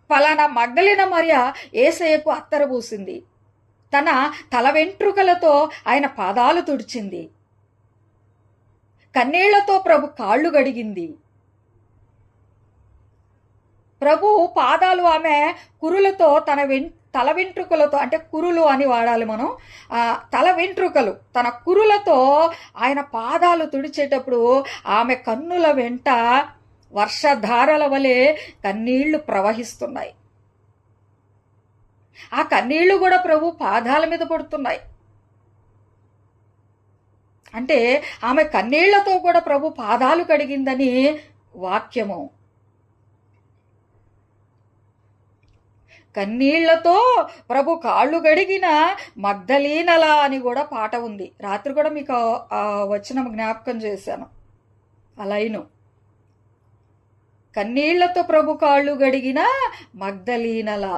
ఫలానా మగ్దలిన మరియ యేసయ్యకు అత్తరు పూసింది. తన తల వెంట్రుకలతో ఆయన పాదాలు తుడిచింది. కన్నీళ్లతో ప్రభు కాళ్ళు గడిగింది. ప్రభు పాదాలు ఆమె కురులతో తల వెంట్రుకలతో, అంటే కురులు అని వాడాలి మనం, తల వెంట్రుకలు తన కురులతో ఆయన పాదాలు తుడిచేటప్పుడు ఆమె కన్నుల వెంట వర్షధారల వలె కన్నీళ్లు ప్రవహిస్తున్నాయి. ఆ కన్నీళ్లు కూడా ప్రభు పాదాల మీద పడుతున్నాయి. అంటే ఆమె కన్నీళ్లతో కూడా ప్రభు పాదాలు కడిగిందని వాక్యము. కన్నీళ్లతో ప్రభు కాళ్ళు గడిగిన మగ్దలీనలా అని కూడా పాట ఉంది. రాత్రి కూడా మీకు వచనం జ్ఞాపకం చేశాను. అలాయిను కన్నీళ్లతో ప్రభు కాళ్ళు గడిగిన మగ్దలీనలా.